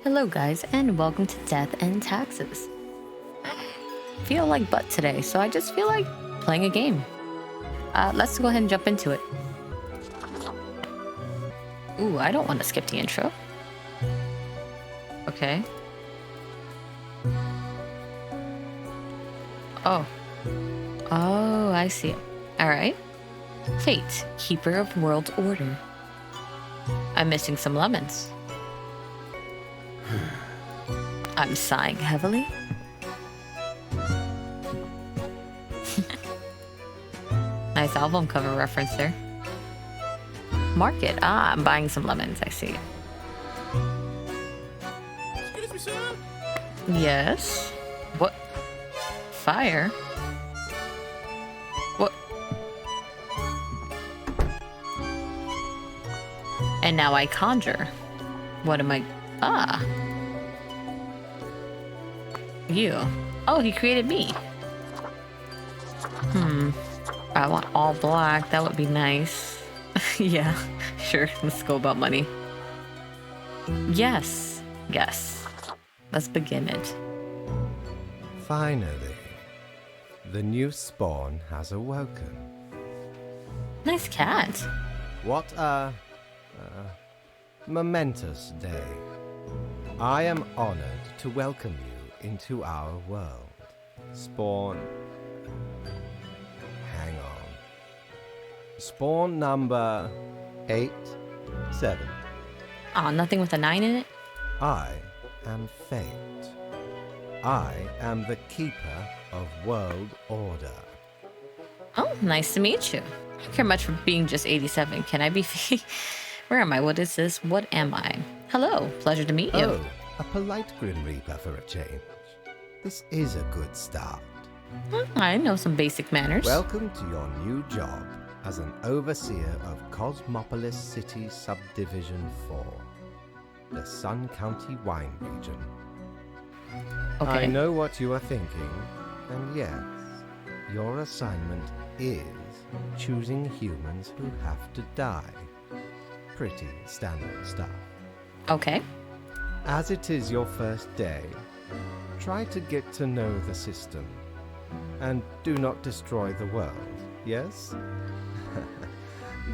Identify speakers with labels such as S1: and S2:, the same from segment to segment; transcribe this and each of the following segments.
S1: Hello, guys, and welcome to Death and Taxes. Feel like butt today, so I just feel like playing a game. Let's go ahead and jump into it. Ooh, I don't want to skip the intro. Okay. Oh. Oh, I see. Alright. Fate, Keeper of World Order. I'm missing some lemons. I'm sighing heavily. Nice album cover reference there. Market. Ah, I'm buying some lemons. I see.
S2: Excuse me, sir.
S1: Yes. What? Fire? What? And now I conjure. What am I? Ah. You. Oh, he created me. I want all black. That would be nice. Yeah, sure. Let's go about money. Yes. Yes. Let's begin it.
S2: Finally, the new spawn has awoken.
S1: Nice cat.
S2: What a momentous day. I am honored to welcome you into our world. Spawn. Hang on. Spawn number 8, 7.
S1: Aw, nothing with a 9 in it?
S2: I am Fate. I am the keeper of world order.
S1: Oh, nice to meet you. I don't care much for being just 87. Can I be Where am I? What is this? What am I? Hello. Pleasure to meet you.
S2: Oh, a polite Grim Reaper for a change. This is a good start.
S1: I know some basic manners.
S2: Welcome to your new job as an overseer of Cosmopolis City Subdivision 4, the Sun County Wine Region.
S1: Okay.
S2: I know what you are thinking, and yes, your assignment is choosing humans who have to die. Pretty standard stuff.
S1: Okay.
S2: As it is your first day, try to get to know the system, and do not destroy the world, yes?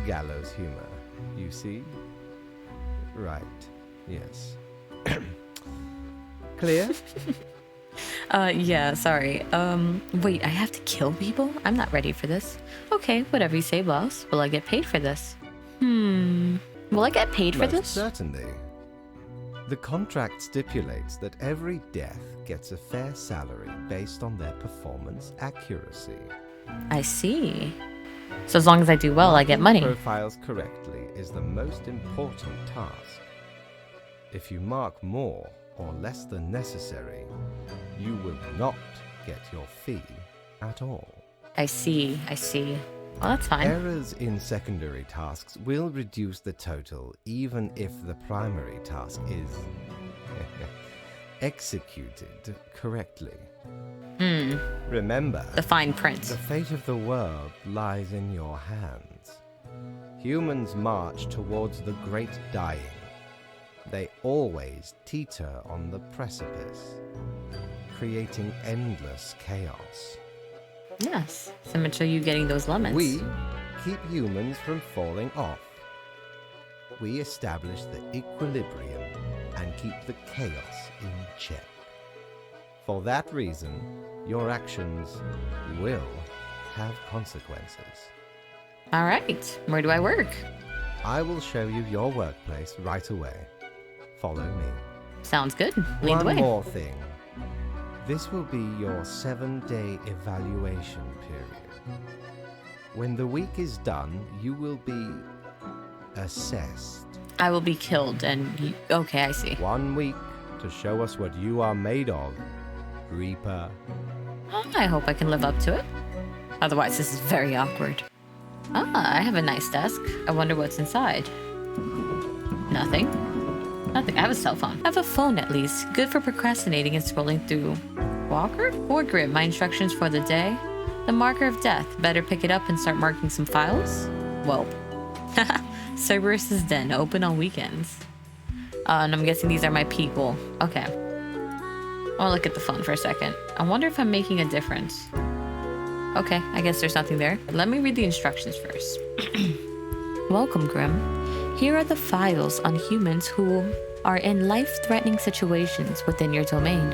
S2: Gallows humor, you see? Right, yes. Clear?
S1: Yeah, sorry. Wait, I have to kill people? I'm not ready for this. Okay, whatever you say, boss. Will I get paid for this? Will I get paid for
S2: Most
S1: this?
S2: certainly. The contract stipulates that every death gets a fair salary based on their performance accuracy.
S1: I see. So as long as I do well, I get money.
S2: Marking profiles correctly is the most important task. If you mark more or less than necessary, you will not get your fee at all.
S1: I see. I see. Well, that's fine.
S2: Errors in secondary tasks will reduce the total even if the primary task is executed correctly. Remember,
S1: The fine print.
S2: the fate of the world lies in your hands. Humans march towards the great dying. They always teeter on the precipice, creating endless chaos.
S1: Yes. So much are you getting those lemons?
S2: We keep humans from falling off. We establish the equilibrium and keep the chaos in check. For that reason, your actions will have consequences.
S1: All right. Where do I work?
S2: I will show you your workplace right away. Follow me.
S1: Sounds good. Lead the
S2: One
S1: way.
S2: more thing. This will be your 7-day evaluation period. When the week is done, you will be assessed.
S1: I will be killed and okay, I see.
S2: 1 week to show us what you are made of, Reaper.
S1: I hope I can live up to it. Otherwise, this is very awkward. Ah, I have a nice desk. I wonder what's inside. Nothing. Nothing. I have a cell phone. I have a phone at least. Good for procrastinating and scrolling through. Walker? Or Grim, my instructions for the day. The marker of death. Better pick it up and start marking some files? Welp. Cerberus's Den, open on weekends. And I'm guessing these are my people. Okay. I want to look at the phone for a second. I wonder if I'm making a difference. Okay, I guess there's nothing there. Let me read the instructions first. Welcome, Grim. Here are the files on humans who are in life-threatening situations within your domain.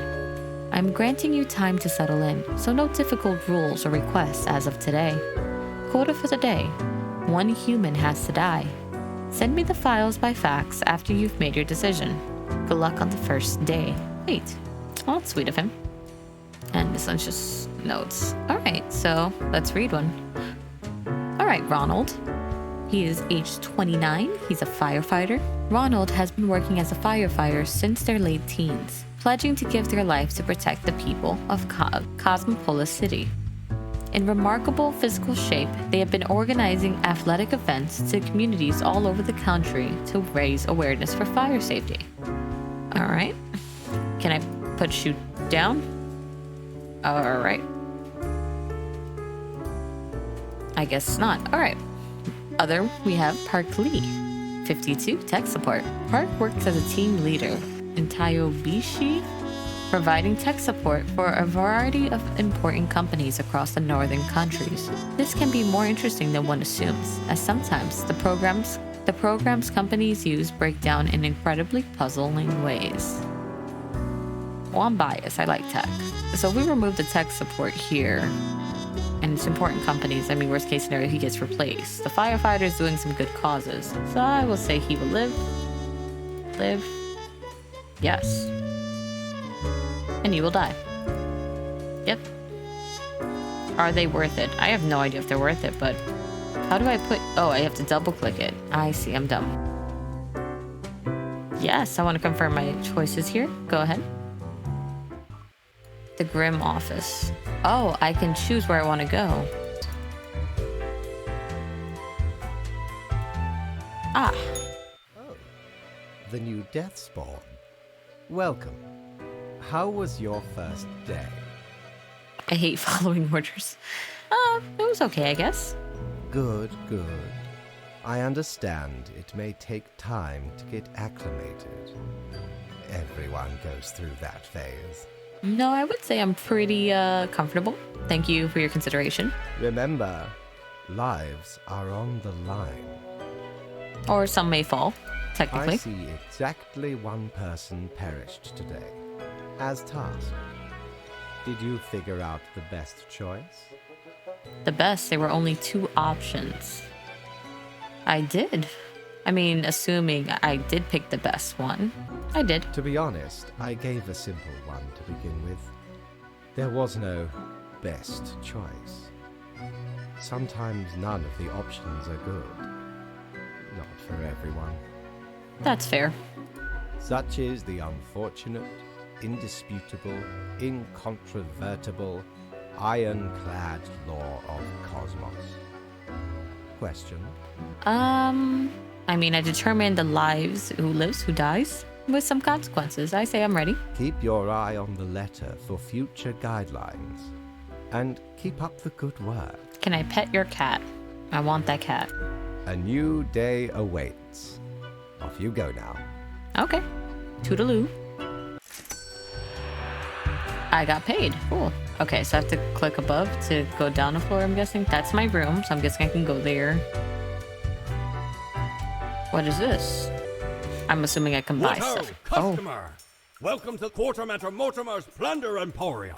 S1: I'm granting you time to settle in, so no difficult rules or requests as of today. Quota for the day. 1 human has to die. Send me the files by fax after you've made your decision. Good luck on the first day. Wait. Oh, that's sweet of him. And this one's just notes. Alright, so let's read one. Alright, Ronald. He is age 29. He's a firefighter. Ronald has been working as a firefighter since their late teens, pledging to give their life to protect the people of Cosmopolis City. In remarkable physical shape, they have been organizing athletic events to communities all over the country to raise awareness for fire safety. Alright. Can I put shoot down? Alright. I guess not. Alright. Other, we have Park Lee, 52, tech support. Park works as a team leader in Tayobishi, providing tech support for a variety of important companies across the northern countries. This can be more interesting than one assumes, as sometimes the programs companies use break down in incredibly puzzling ways. Well, I'm biased. I like tech. So if we remove the tech support here, and it's important companies, I mean, worst case scenario, he gets replaced. The firefighter's doing some good causes. So I will say he will live. Live. Yes. And you will die. Yep. Are they worth it? I have no idea if they're worth it, but how do I put... Oh, I have to double click it. I see, I'm dumb. Yes, I want to confirm my choices here. Go ahead. The Grim office. Oh, I can choose where I want to go. Ah.
S2: Oh, the new Death Spawn. Welcome. How was your first day?
S1: I hate following orders. It was okay, I guess.
S2: Good, good. I understand it may take time to get acclimated. Everyone goes through that phase.
S1: No, I would say I'm pretty comfortable. Thank you for your consideration.
S2: Remember, lives are on the line.
S1: Or some may fall, technically.
S2: I see exactly 1 person perished today, as tasked. Did you figure out the best choice?
S1: The best, there were only 2 options. I did. I mean, assuming I did pick the best one. I did.
S2: To be honest, I gave a simple one to begin with. There was no best choice. Sometimes none of the options are good. Not for everyone.
S1: That's fair.
S2: Such is the unfortunate, indisputable, incontrovertible, ironclad law of Cosmos. Question?
S1: I mean, I determined the lives, who lives, who dies, with some consequences. I say I'm ready.
S2: Keep your eye on the letter for future guidelines. And keep up the good work.
S1: Can I pet your cat? I want that cat.
S2: A new day awaits. Off you go now.
S1: Okay. Toodaloo. I got paid. Cool. Okay, so I have to click above to go down a floor, I'm guessing. That's my room, so I'm guessing I can go there. What is this? I'm assuming I can buy stuff.
S3: Customer! Welcome to Quartermaster Mortimer's Plunder Emporium.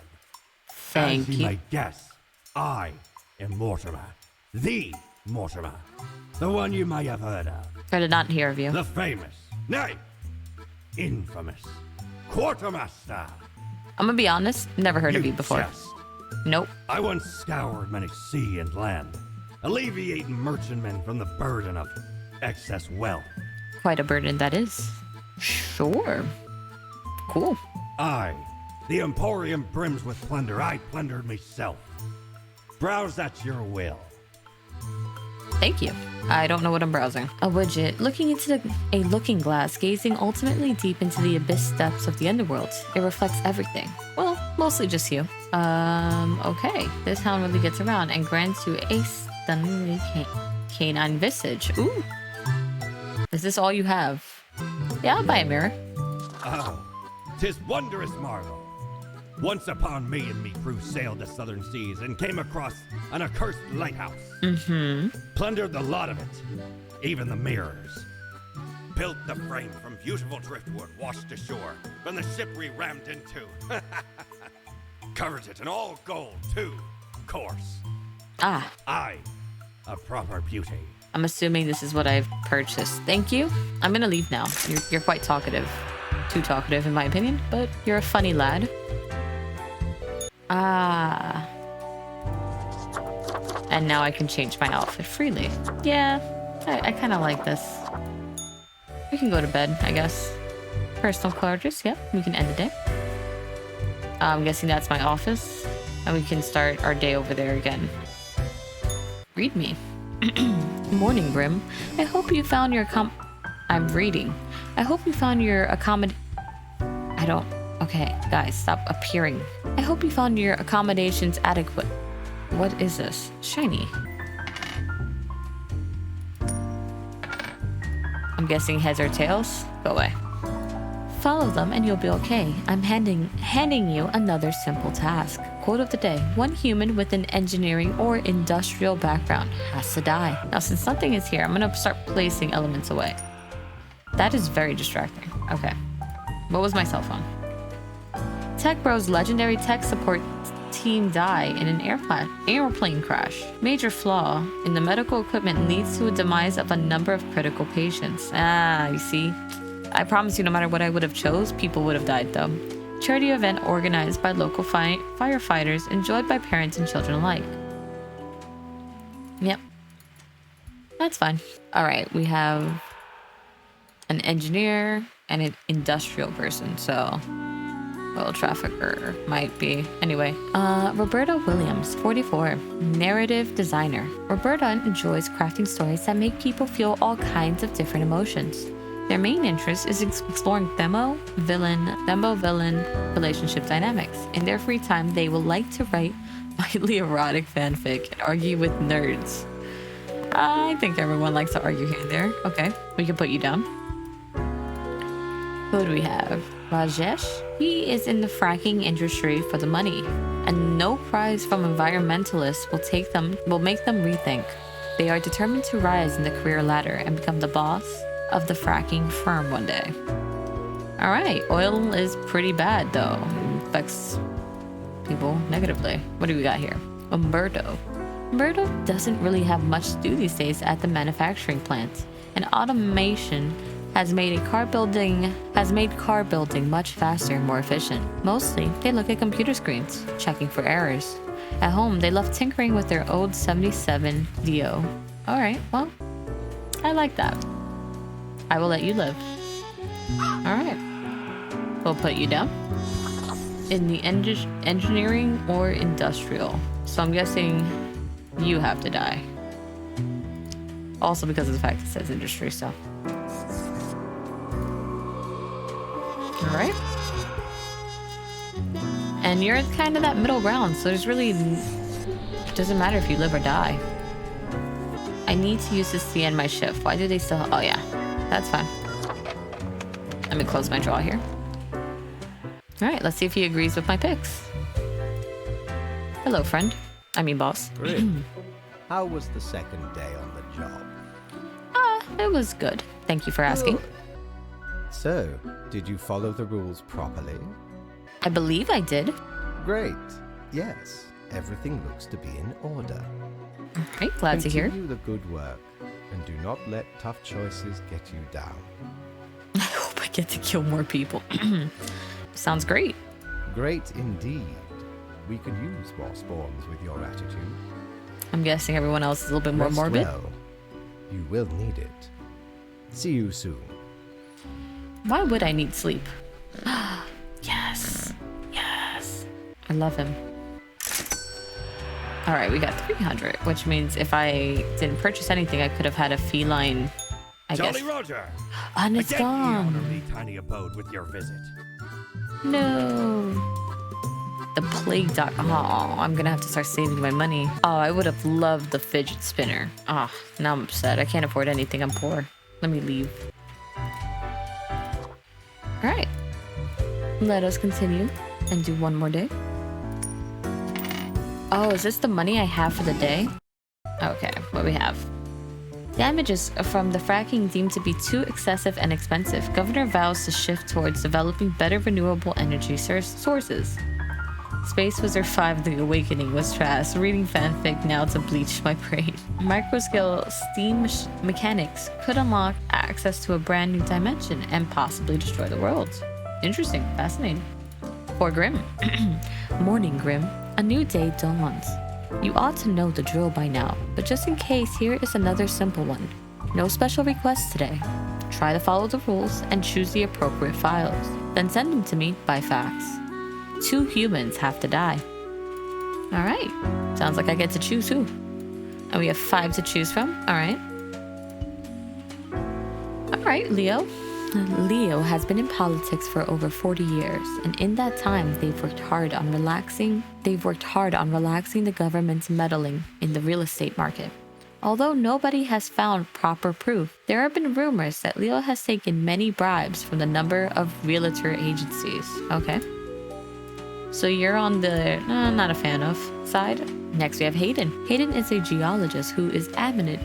S1: Thank
S3: As you
S1: you.
S3: may guess, I am Mortimer. The Mortimer. The one you may have heard of.
S1: I did not hear of you.
S3: The famous, nay, infamous Quartermaster.
S1: I'm gonna be honest, never heard of you before.
S3: Jest.
S1: Nope.
S3: I once scoured many sea and land, alleviating merchantmen from the burden of excess wealth.
S1: Quite a burden that is. Sure. Cool.
S3: I, the Emporium brims with plunder. I plundered myself. Browse at your will.
S1: Thank you. I don't know what I'm browsing. A widget looking into a looking glass, gazing ultimately deep into the abyss depths of the underworld. It reflects everything. Well, mostly just you. Okay. This hound really gets around and grants you a stunningly canine visage. Ooh. Is this all you have? Yeah, I'll buy a mirror.
S3: Oh, 'tis wondrous marvel. Once upon me and me crew sailed the southern seas and came across an accursed lighthouse. Plundered the lot of it, even the mirrors. Built the frame from beautiful driftwood washed ashore from the ship we rammed into. Covered it in all gold, too, of course.
S1: Ah,
S3: Aye, a proper beauty.
S1: I'm assuming this is what I've purchased. Thank you. I'm gonna leave now. You're quite talkative. Too talkative in my opinion, but you're a funny lad. Ah. And now I can change my outfit freely. Yeah, I kind of like this. We can go to bed, I guess. Personal quarters, yeah, we can end the day. I'm guessing that's my office. And we can start our day over there again. Read me. Morning, Grim. I hope you found your I'm reading. I hope you found your Okay, guys, stop appearing. I hope you found your accommodations adequate. What is this? Shiny. I'm guessing heads or tails? Go away. Follow them and you'll be okay. I'm handing you another simple task. Quote of the day. One human with an engineering or industrial background has to die. Now, since something is here, I'm gonna start placing elements away. That is very distracting. Okay. What was my cell phone? Tech Bros legendary tech support team die in an airplane crash. Major flaw in the medical equipment leads to a demise of a number of critical patients. Ah, you see? I promise you, no matter what I would have chose, people would have died though. Charity event organized by local firefighters, enjoyed by parents and children alike. Yep. That's fine. Alright, we have an engineer and an industrial person, so... Well, trafficker might be. Anyway, Roberta Williams, 44, narrative designer. Roberta enjoys crafting stories that make people feel all kinds of different emotions. Their main interest is exploring thembo-villain relationship dynamics. In their free time, they will like to write mildly erotic fanfic and argue with nerds. I think everyone likes to argue here and there. Okay, we can put you down. Who do we have? Rajesh? He is in the fracking industry for the money, and no prize from environmentalists will make them rethink. They are determined to rise in the career ladder and become the boss of the fracking firm one day. Alright, oil is pretty bad though. It affects people negatively. What do we got here? Umberto. Umberto doesn't really have much to do these days at the manufacturing plant, and automation has made car building much faster and more efficient. Mostly, they look at computer screens, checking for errors. At home, they love tinkering with their old 77 Dio. Alright, well, I like that. I will let you live. Alright. We'll put you down. In the engineering or industrial. So I'm guessing you have to die. Also because of the fact it says industry stuff. Alright. And you're kind of that middle ground, so there's really... It doesn't matter if you live or die. I need to use this to end my shift. Why do they still... Oh yeah, that's fine. Let me close my drawer here. Alright, let's see if he agrees with my picks. Hello, friend. I mean, boss.
S2: Rick, how was the second day on the job?
S1: It was good. Thank you for asking.
S2: Good. So, did you follow the rules properly?
S1: I believe I did.
S2: Great. Yes, everything looks to be in order.
S1: Alright, glad to hear.
S2: Continue the good work, and do not let tough choices get you down.
S1: I hope I get to kill more people. Sounds great.
S2: Great indeed. We could use more spawns with your attitude.
S1: I'm guessing everyone else is a little bit more
S2: Rest
S1: morbid.
S2: well. You will need it. See you soon.
S1: Why would I need sleep? Yes. Yes. I love him. Alright, we got 300, which means if I didn't purchase anything, I could have had a feline, I
S3: Jolly
S1: guess.
S3: Roger!
S1: And it's
S3: Again,
S1: gone.
S3: you honorably tiny abode with your visit.
S1: No. The plague dot. Oh, I'm gonna have to start saving my money. Oh, I would have loved the fidget spinner. Ah, now I'm upset. I can't afford anything. I'm poor. Let me leave. Let us continue and do one more day. Oh, is this the money I have for the day? Okay, what we have? Damages from the fracking deemed to be too excessive and expensive. Governor vows to shift towards developing better renewable energy sources. Space Wizard 5 The Awakening was trash. Reading fanfic now to bleach my brain. Microscale steam mechanics could unlock access to a brand new dimension and possibly destroy the world. Interesting, fascinating. For Grim. Morning, Grim. A new day dawns. You ought to know the drill by now, but just in case, here is another simple one. No special requests today. Try to follow the rules and choose the appropriate files. Then send them to me by fax. 2 humans have to die. Alright. Sounds like I get to choose who. And we have 5 to choose from. Alright. Alright, Leo. Leo has been in politics for over 40 years, and in that time they've worked hard on relaxing the government's meddling in the real estate market. Although nobody has found proper proof, there have been rumors that Leo has taken many bribes from a number of realtor agencies. Okay. So you're on the not a fan of side. Next we have Hayden. Hayden is a geologist who is adamant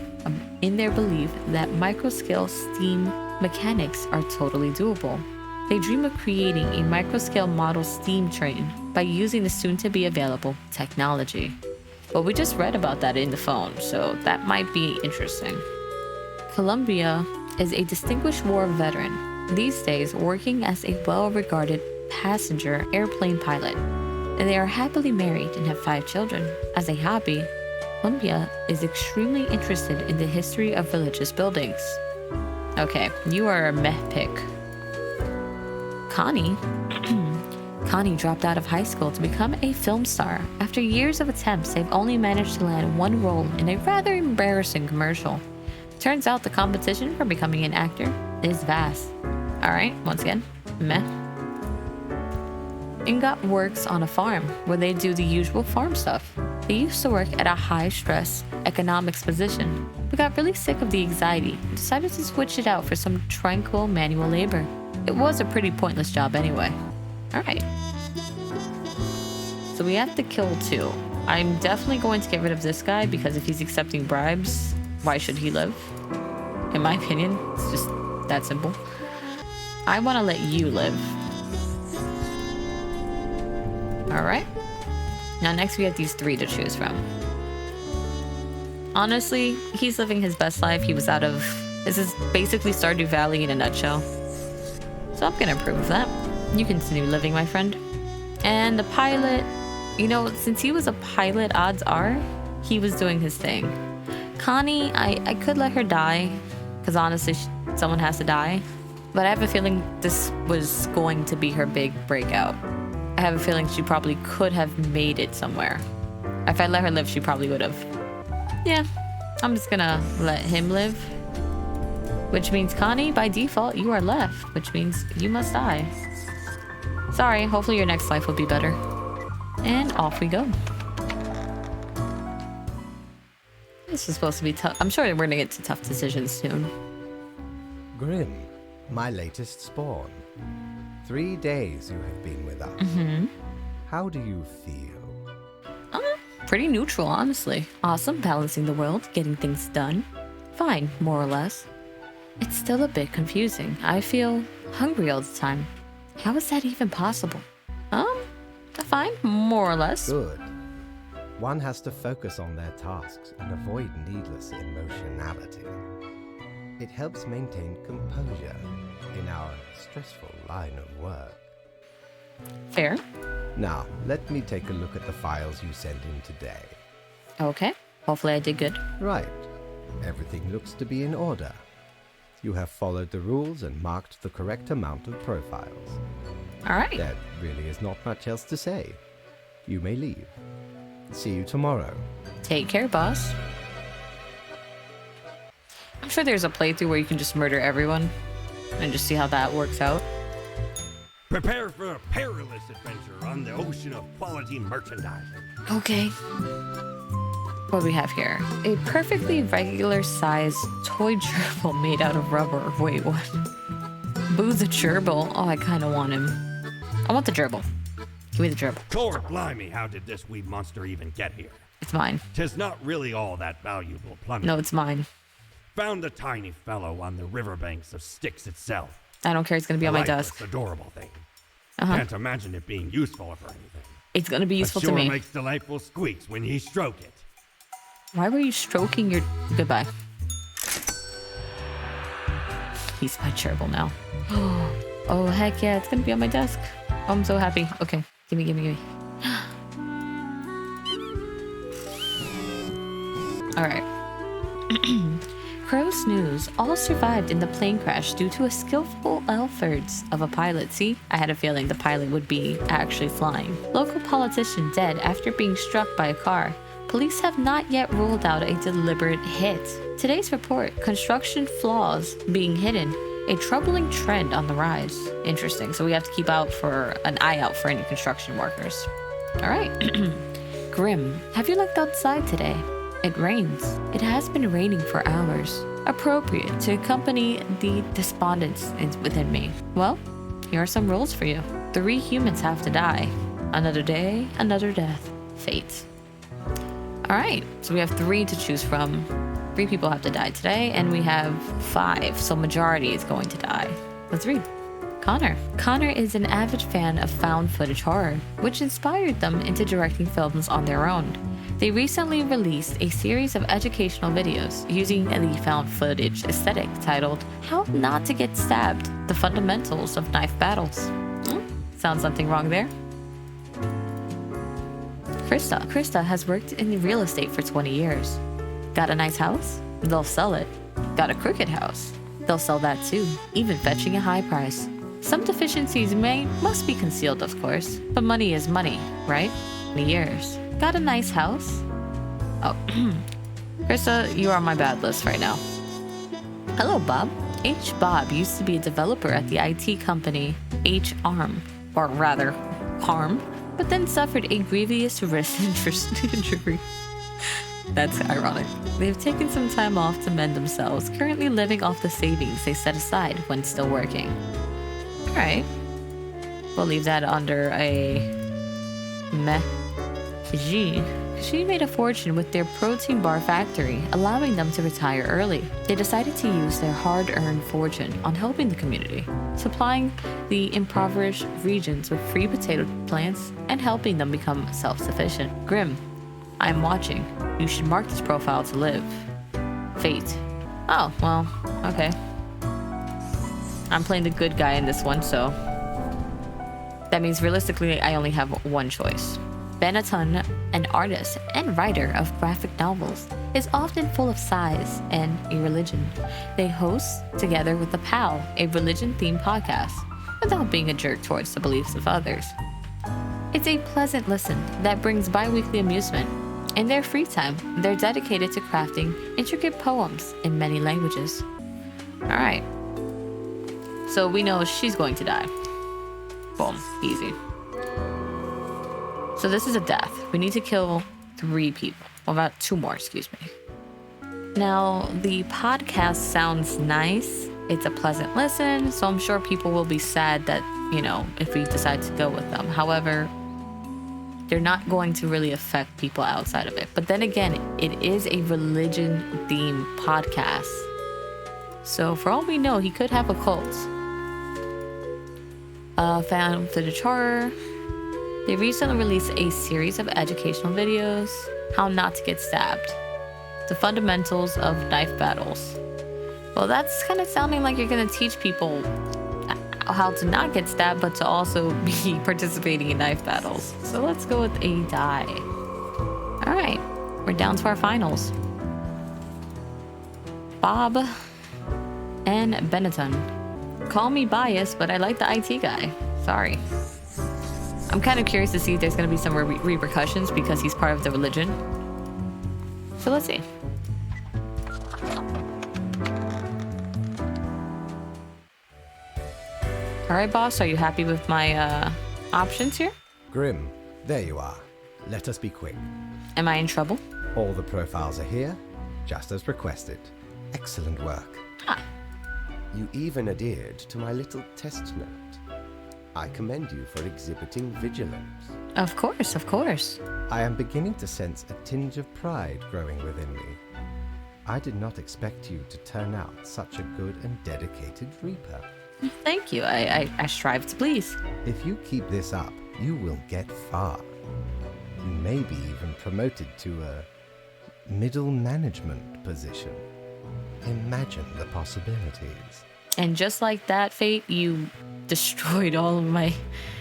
S1: in their belief that microscale steam mechanics are totally doable. They dream of creating a microscale model steam train by using the soon-to-be available technology. Well, we just read about that in the phone, so that might be interesting. Columbia is a distinguished war veteran, these days working as a well-regarded passenger airplane pilot, and they are happily married and have 5 children. As a hobby, Columbia is extremely interested in the history of religious buildings. Okay, you are a meh pick. Connie. Connie dropped out of high school to become a film star. After years of attempts, they've only managed to land 1 role in a rather embarrassing commercial. Turns out the competition for becoming an actor is vast. Alright, once again, meh. Ingot works on a farm where they do the usual farm stuff. They used to work at a high-stress economics position, but got really sick of the anxiety and decided to switch it out for some tranquil manual labor. It was a pretty pointless job anyway. Alright. So we have to kill 2. I'm definitely going to get rid of this guy because if he's accepting bribes, why should he live? In my opinion, it's just that simple. I want to let you live. Alright. Now next we have these 3 to choose from. Honestly, he's living his best life. He was out of... This is basically Stardew Valley in a nutshell. So I'm gonna approve of that. You continue living, my friend. And the pilot... You know, since he was a pilot, odds are he was doing his thing. Connie, I could let her die. Because honestly, someone has to die. But I have a feeling this was going to be her big breakout. I have a feeling she probably could have made it somewhere. If I let her live, she probably would have. Yeah, I'm just gonna let him live. Which means, Connie, by default, you are left. Which means you must die. Sorry, hopefully your next life will be better. And off we go. This is supposed to be tough. I'm sure we're gonna get to tough decisions soon.
S2: Grim, my latest spawn. 3 days you have been with us. How do you feel?
S1: Pretty neutral, honestly. Awesome, balancing the world, getting things done. Fine, more or less. It's still a bit confusing. I feel hungry all the time. How is that even possible? Fine, more or less.
S2: Good. One has to focus on their tasks and avoid needless emotionality. It helps maintain composure in our stressful line of work.
S1: Fair.
S2: Now, let me take a look at the files you sent in today.
S1: Okay. Hopefully I did good.
S2: Right. Everything looks to be in order. You have followed the rules and marked the correct amount of profiles.
S1: All right.
S2: There really is not much else to say. You may leave. See you tomorrow.
S1: Take care, boss. I'm sure there's a playthrough where you can just murder everyone and just see how that works out.
S3: Prepare for a perilous adventure on the ocean of quality merchandising.
S1: Okay. What do we have here? A perfectly regular-sized toy gerbil made out of rubber. Wait, what? Boo's a gerbil. Oh, I kind of want him. I want the gerbil. Give me the gerbil.
S3: Core blimey, how did this wee monster even get here?
S1: It's mine.
S3: 'Tis not really all that valuable plunder.
S1: No, it's mine.
S3: Found the tiny fellow on the riverbanks of Styx itself.
S1: I don't care. It's going to be on my
S3: Lifeless,
S1: desk.
S3: adorable thing.
S1: Uh-huh.
S3: Can't imagine it being useful for anything.
S1: It's going to be useful
S3: But sure
S1: to me.
S3: makes delightful squeaks when ye stroke it.
S1: Why were you stroking your... Goodbye. He's my gerbil now. Oh, heck yeah. It's going to be on my desk. Oh, I'm so happy. Okay. Gimme. All right. Crow Snooze all survived in the plane crash due to a skillful efforts of a pilot. See, I had a feeling the pilot would be actually flying. Local politician dead after being struck by a car. Police have not yet ruled out a deliberate hit. Today's report, construction flaws being hidden, a troubling trend on the rise. Interesting, so we have to keep an eye out for any construction workers. All right. Grim, have you looked outside today? It rains. It has been raining for hours. Appropriate to accompany the despondence within me. Well, here are some rules for you. 3 humans have to die. Another day, another death. Fate. All right, so we have 3 to choose from. 3 people have to die today, and we have 5, so majority is going to die. Let's read. Connor. Connor is an avid fan of found footage horror, which inspired them into directing films on their own. They recently released a series of educational videos using the found footage aesthetic titled How Not to Get Stabbed, The Fundamentals of Knife Battles. Sounds something wrong there? Krista has worked in real estate for 20 years. Got a nice house? They'll sell it. Got a crooked house? They'll sell that too, even fetching a high price. Some deficiencies must be concealed, of course, but money is money, right? Years. Got a nice house? Oh, Krista, you are on my bad list right now. Hello, Bob. H. Bob used to be a developer at the IT company H-Arm, or rather, Harm, but then suffered a grievous wrist injury. That's ironic. They've taken some time off to mend themselves, currently living off the savings they set aside when still working. Alright. We'll leave that under a meh. She made a fortune with their protein bar factory, allowing them to retire early. They decided to use their hard-earned fortune on helping the community, supplying the impoverished regions with free potato plants and helping them become self-sufficient. Grim, I'm watching. You should mark this profile to live. Fate. Oh, well, okay. I'm playing the good guy in this one, so that means realistically I only have one choice. Benetton, an artist and writer of graphic novels, is often full of sighs and irreligion. They host, together with a pal, a religion-themed podcast, without being a jerk towards the beliefs of others. It's a pleasant listen that brings bi-weekly amusement. In their free time, they're dedicated to crafting intricate poems in many languages. Alright. So we know she's going to die. Boom. Easy. So this is a death. We need to kill 3 people. Well, about 2 more, excuse me. Now, the podcast sounds nice. It's a pleasant listen, so I'm sure people will be sad that, if we decide to go with them. However, they're not going to really affect people outside of it. But then again, it is a religion-themed podcast. So for all we know, he could have a cult. Found footage horror. They recently released a series of educational videos, How Not to Get Stabbed, The Fundamentals of Knife Battles. Well, that's kind of sounding like you're going to teach people how to not get stabbed, but to also be participating in knife battles. So let's go with a die. All right, we're down to our finals. Bob and Benetton. Call me biased, but I like the IT guy. Sorry. I'm kind of curious to see if there's going to be some repercussions because he's part of the religion. So let's see. All right, boss, are you happy with my options here?
S2: Grim, there you are. Let us be quick.
S1: Am I in trouble?
S2: All the profiles are here, just as requested. Excellent work.
S1: Ah.
S2: You even adhered to my little test note. I commend you for exhibiting vigilance.
S1: Of course, of course.
S2: I am beginning to sense a tinge of pride growing within me. I did not expect you to turn out such a good and dedicated Reaper.
S1: Thank you. I strive to please.
S2: If you keep this up, you will get far. You may be even promoted to a middle management position. Imagine the possibilities.
S1: And just like that, Fate, you destroyed all of my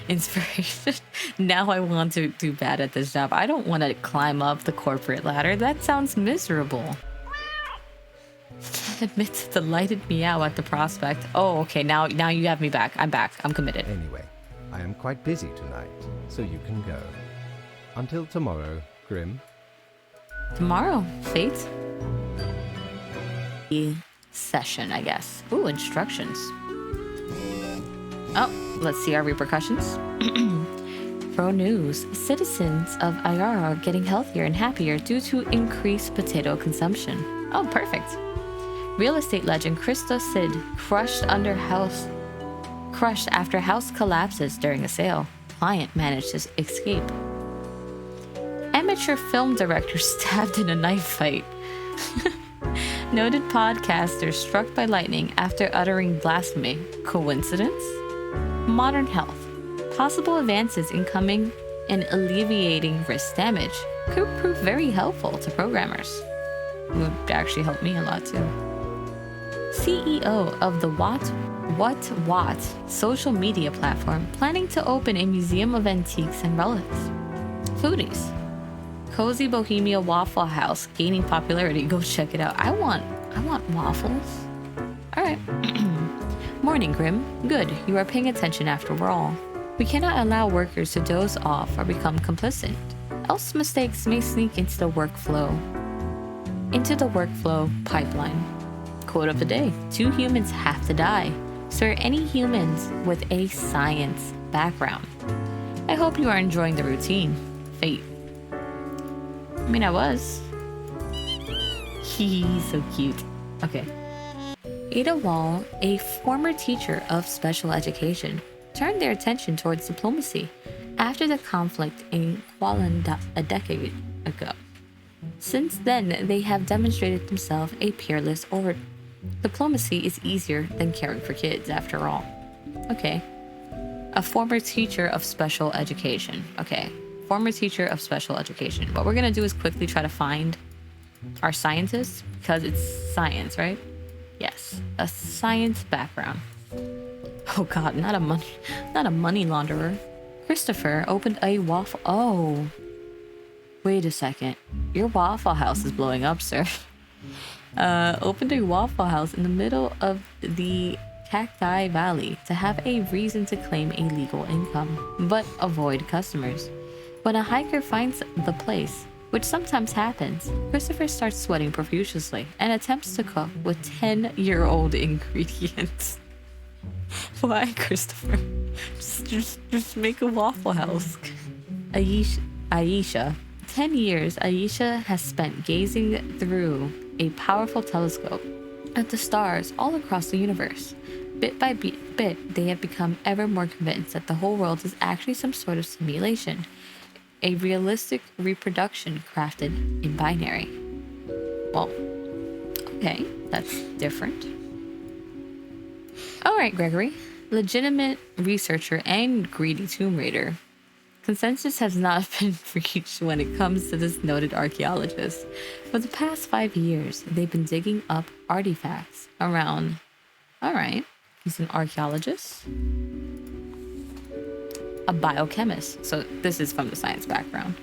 S1: inspiration. Now I want to do bad at this job. I don't want to climb up the corporate ladder. That sounds miserable. Admit to delighted meow at the prospect. Oh, okay, now you have me back. I'm back. I'm committed.
S2: Anyway, I am quite busy tonight, so you can go. Until tomorrow, Grim.
S1: Tomorrow, Fate. Session, I guess. Ooh, instructions. Oh, let's see our repercussions. Pro news. Citizens of Ayara are getting healthier and happier due to increased potato consumption. Oh, perfect. Real estate legend Krista Sid crushed after house collapses during a sale. Client managed to escape. Amateur film director stabbed in a knife fight. Noted podcaster struck by lightning after uttering blasphemy. Coincidence? Modern health. Possible advances incoming in alleviating wrist damage could prove very helpful to programmers. It would actually help me a lot too. CEO of the What social media platform planning to open a museum of antiques and relics. Foodies. Cozy Bohemia Waffle House gaining popularity. Go check it out. I want waffles. All right. Morning, Grim. Good. You are paying attention after all. We cannot allow workers to doze off or become complicit, else mistakes may sneak into the workflow pipeline. Quote of the day: 2 humans have to die. Sir, any humans with a science background. I hope you are enjoying the routine. Fate. I mean, I was. He's so cute. Okay. Ada Wall, a former teacher of special education, turned their attention towards diplomacy after the conflict in Kuala a decade ago. Since then, they have demonstrated themselves a peerless orator. Diplomacy is easier than caring for kids, after all. Okay. A former teacher of special education. Okay. Former teacher of special education. What we're going to do is quickly try to find our scientist, because it's science, right? Yes. A science background. Oh god, not a money launderer. Christopher opened a waffle. Oh. Wait a second. Your Waffle House is blowing up, sir. Opened a Waffle House in the middle of the Cacti Valley to have a reason to claim a legal income, but avoid customers. When a hiker finds the place, which sometimes happens, Christopher starts sweating profusely and attempts to cook with 10-year-old ingredients. Why, Christopher? Just make a Waffle House. Aisha. 10 years Aisha has spent gazing through a powerful telescope at the stars all across the universe. Bit by bit, they have become ever more convinced that the whole world is actually some sort of simulation, a realistic reproduction crafted in binary. Well, okay, that's different. Alright, Gregory. Legitimate researcher and greedy Tomb Raider. Consensus has not been reached when it comes to this noted archaeologist. For the past 5 years, they've been digging up artifacts around... Alright, he's an archaeologist. A biochemist. So this is from the science background.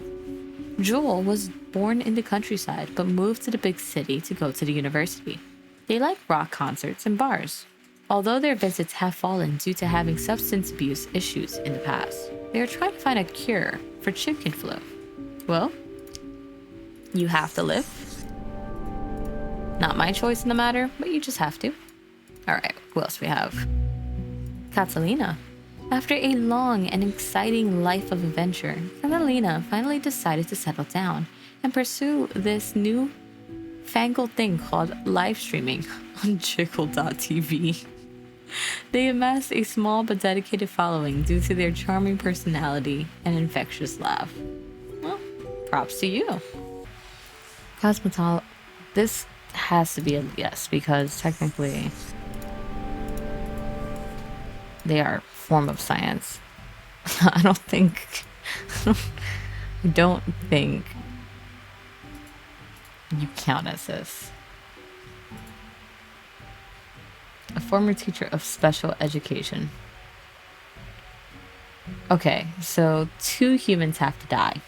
S1: Joel was born in the countryside, but moved to the big city to go to the university. They like rock concerts and bars. Although their visits have fallen due to having substance abuse issues in the past, they are trying to find a cure for chicken flu. Well, you have to live. Not my choice in the matter, but you just have to. Alright, who else we have? Catalina. After a long and exciting life of adventure, Catalina finally decided to settle down and pursue this new fangled thing called live streaming on Jiggle.tv. They amassed a small but dedicated following due to their charming personality and infectious laugh. Well, props to you. This has to be a yes because technically they are a form of science. I don't think you count as this. A former teacher of special education. Okay, so 2 humans have to die.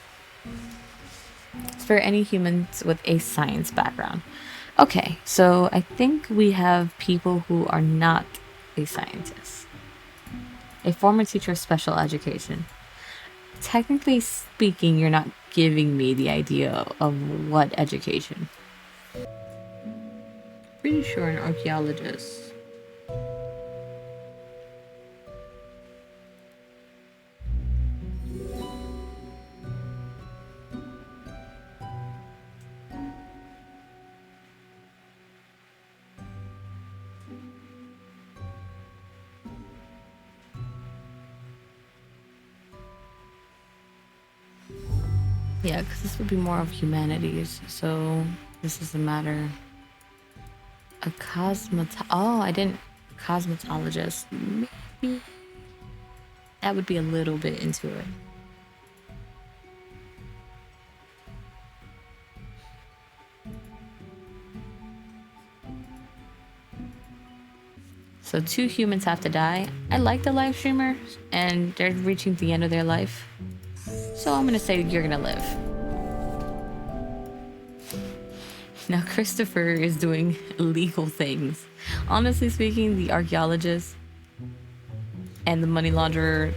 S1: For any humans with a science background. Okay, so I think we have people who are not a scientist. A former teacher of special education. Technically speaking, you're not giving me the idea of what education. Pretty sure an archaeologist. Yeah, because this would be more of humanities, so this is a matter. Cosmetologist. Maybe that would be a little bit into it. So 2 humans have to die. I like the live streamer, and they're reaching the end of their life. So I'm gonna say you're gonna live. Now Christopher is doing illegal things. Honestly speaking, the archaeologist and the money launderer,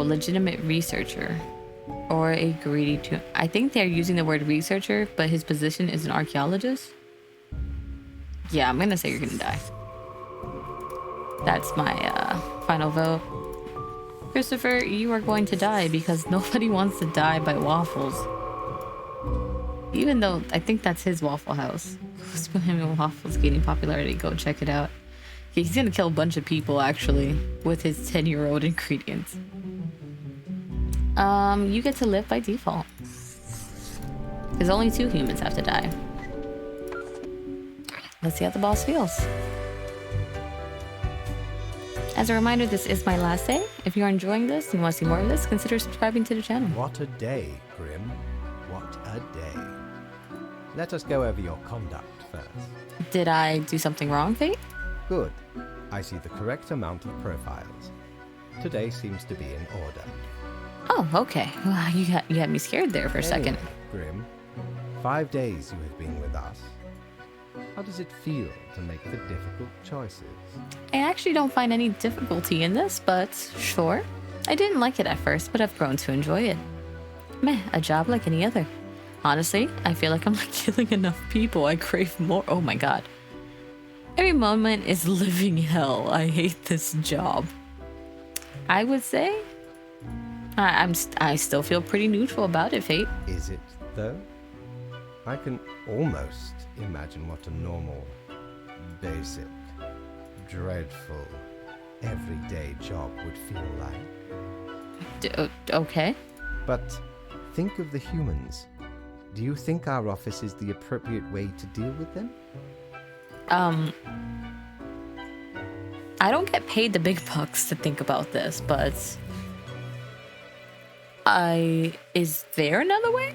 S1: legitimate researcher. Or a greedy too. I think they're using the word researcher, but his position is an archaeologist. Yeah, I'm gonna say you're gonna die. That's my final vote. Christopher, you are going to die because nobody wants to die by waffles. Even though I think that's his Waffle House. Him waffles gaining popularity. Go check it out. Yeah, he's gonna kill a bunch of people actually with his 10-year-old ingredients. You get to live by default. Because only 2 humans have to die. Let's see how the boss feels. As a reminder, this is my last day. If you are enjoying this and you want to see more of this, consider subscribing to the channel.
S2: What a day, Grim. What a day. Let us go over your conduct first.
S1: Did I do something wrong, Fate?
S2: Good. I see the correct amount of profiles. Today seems to be in order.
S1: Oh, okay. Well, you had me scared there for a second.
S2: Anyway, Grim, 5 days you have been with us. How does it feel to make the difficult choices?
S1: I actually don't find any difficulty in this, but sure. I didn't like it at first, but I've grown to enjoy it. Meh, a job like any other. Honestly, I feel like I'm not killing enough people. I crave more. Oh my god. Every moment is living hell. I hate this job. I would say I still feel pretty neutral about it, Fate.
S2: Is it, though? I can almost imagine what a normal, basic, dreadful, everyday job would feel like.
S1: Okay.
S2: But think of the humans. Do you think our office is the appropriate way to deal with them?
S1: I don't get paid the big bucks to think about this, but is there another way?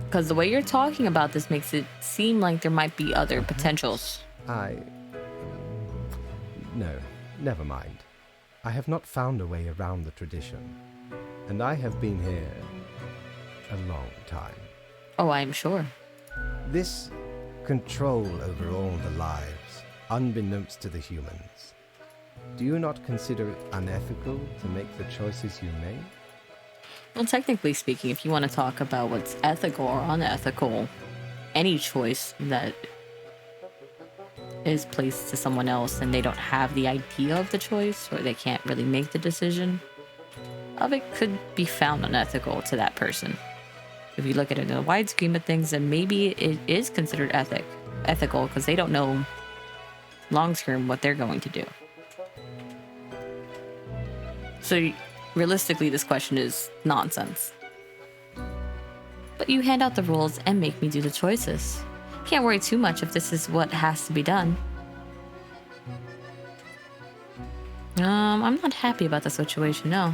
S1: Because the way you're talking about this makes it seem like there might be other potentials.
S2: No, never mind. I have not found a way around the tradition, and I have been here a long time.
S1: Oh, I'm sure.
S2: This control over all the lives, unbeknownst to the humans. Do you not consider it unethical to make the choices you make?
S1: Well, technically speaking, if you want to talk about what's ethical or unethical, any choice that is placed to someone else and they don't have the idea of the choice or they can't really make the decision of it could be found unethical to that person. If you look at it in the wide scheme of things, then maybe it is considered ethical because they don't know long term what they're going to do. So realistically, this question is nonsense. But you hand out the rules and make me do the choices. Can't worry too much if this is what has to be done. I'm not happy about the situation, no.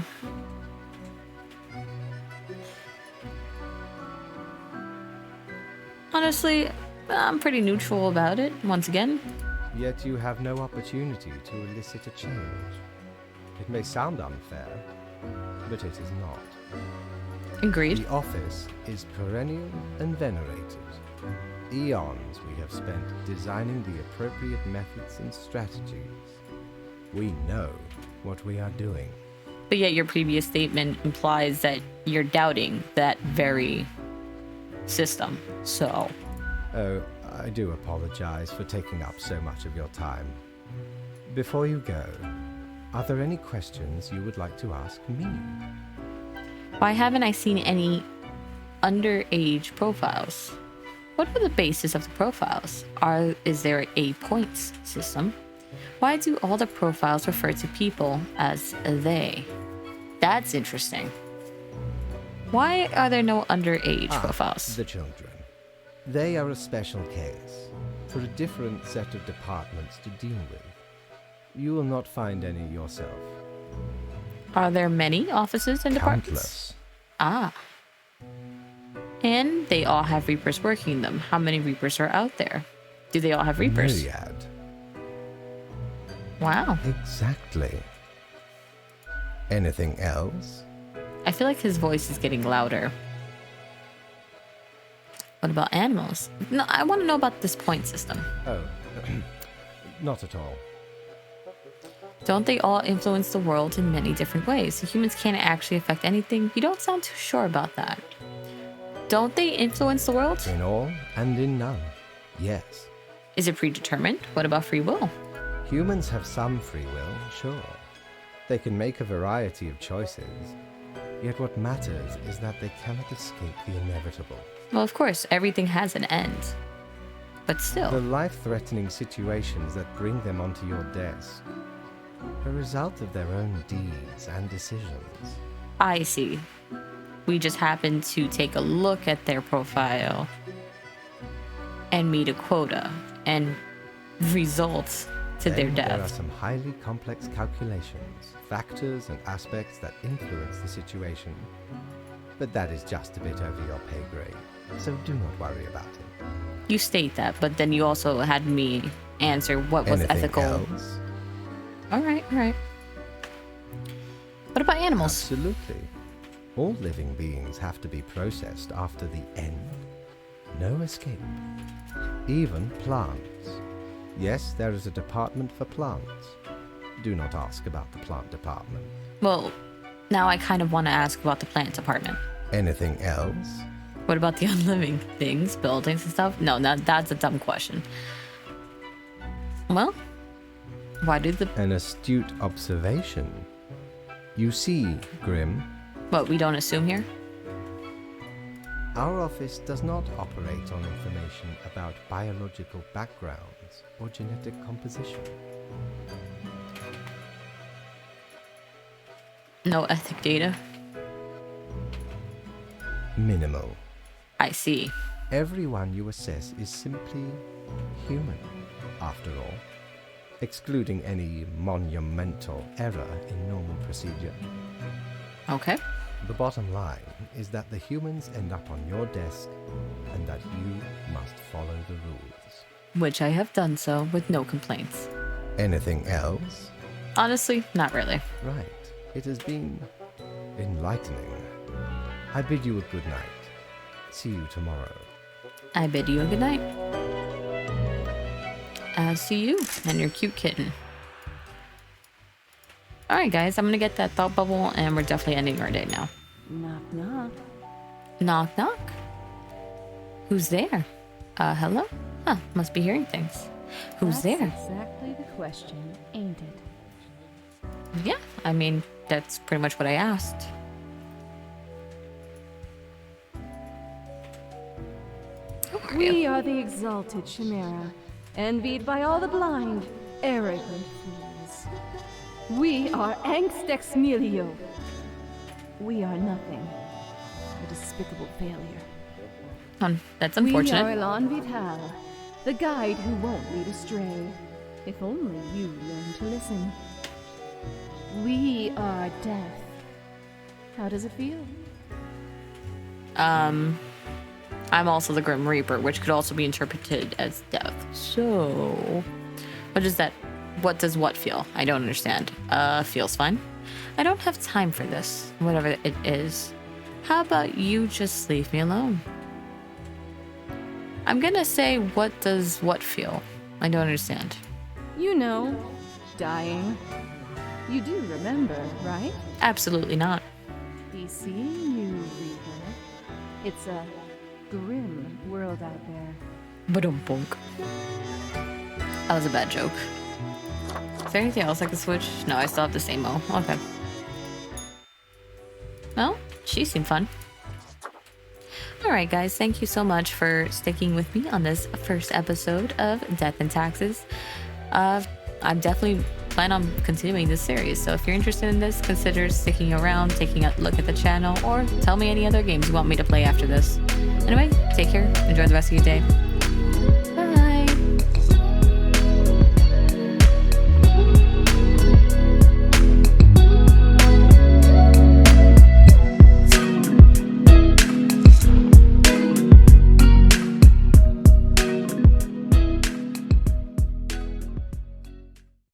S1: Honestly, I'm pretty neutral about it, once again.
S2: Yet you have no opportunity to elicit a change. It may sound unfair, but it is not.
S1: Agreed.
S2: The office is perennial and venerated. Eons we have spent designing the appropriate methods and strategies. We know what we are doing.
S1: But yet your previous statement implies that you're doubting that very system, so...
S2: Oh, I do apologize for taking up so much of your time. Before you go, are there any questions you would like to ask me?
S1: Why haven't I seen any underage profiles? What are the basis of the profiles? Is there a points system? Why do all the profiles refer to people as they? That's interesting. Why are there no underage profiles?
S2: The children. They are a special case, for a different set of departments to deal with. You will not find any yourself.
S1: Are there many offices and departments?
S2: Countless.
S1: Ah. And they all have Reapers working them. How many Reapers are out there? Do they all have Reapers?
S2: Myriad.
S1: Wow.
S2: Exactly. Anything else?
S1: I feel like his voice is getting louder. What about animals? No, I want to know about this point system.
S2: Oh, not at all.
S1: Don't they all influence the world in many different ways? Humans can't actually affect anything. You don't sound too sure about that. Don't they influence the world?
S2: In all and in none. Yes.
S1: Is it predetermined? What about free will?
S2: Humans have some free will, sure. They can make a variety of choices. Yet what matters is that they cannot escape the inevitable.
S1: Well, of course, everything has an end. But
S2: The
S1: still,
S2: life-threatening situations that bring them onto your desk are a result of their own deeds and decisions.
S1: I see. We just happen to take a look at their profile and meet a quota and result to their
S2: Then there are
S1: death.
S2: some highly complex calculations, factors and aspects that influence the situation. But that is just a bit over your pay grade, so do not worry about it.
S1: You state that, but then you also had me answer what was
S2: Anything
S1: ethical.
S2: else?
S1: All right. What about animals?
S2: Absolutely. All living beings have to be processed after the end. No escape. Even plants. Yes, there is a department for plants. Do not ask about the plant department.
S1: Well, now I kind of want to ask about the plant department.
S2: Anything else?
S1: What about the unliving things, buildings and stuff? No, that's a dumb question. Well, why do the...
S2: An astute observation. You see, Grim,
S1: What, we don't assume here?
S2: our office does not operate on information about biological backgrounds or genetic composition.
S1: No ethic data?
S2: Minimal.
S1: I see.
S2: Everyone you assess is simply human, after all, excluding any monumental error in normal procedure.
S1: Okay.
S2: The bottom line is that the humans end up on your desk and that you must follow the rules.
S1: Which I have done so with no complaints.
S2: Anything else?
S1: Honestly, not really.
S2: Right. It has been enlightening. I bid you a good night. See you tomorrow.
S1: I bid you a good night. See you and your cute kitten. Alright guys, I'm gonna get that thought bubble and we're definitely ending our day now.
S4: Knock, knock.
S1: Knock knock. Who's there? Hello? Huh, must be hearing things. Who's
S4: That's
S1: there?
S4: exactly the question, ain't it?
S1: Yeah, I mean, that's pretty much what I asked. are
S4: We
S1: you?
S4: are the exalted Chimera, envied by all the blind, arrogant fools. We are Angst Ex Nihilo. We are nothing. A despicable failure.
S1: That's
S4: We are
S1: unfortunate.
S4: Elan Vital, the guide who won't lead astray. If only you learn to listen. We are death. How does it feel?
S1: I'm also the Grim Reaper, which could also be interpreted as death. So, what is that? What does what feel? I don't understand. Feels fine. I don't have time for this, whatever it is. How about you just leave me alone? I'm gonna say, what does what feel? I don't understand.
S4: You know, dying. You do remember, right?
S1: Absolutely not.
S4: Be seeing you, Reaper. It's a grim world out there.
S1: Ba-dum-bunk. That was a bad joke. Is there anything else I can switch? No, I still have the same Mo. Okay. Well, she seemed fun. Alright guys, thank you so much for sticking with me on this first episode of Death and Taxes. I'm definitely plan on continuing this series, so if you're interested in this, consider sticking around, taking a look at the channel, or tell me any other games you want me to play after this. Anyway, take care, enjoy the rest of your day.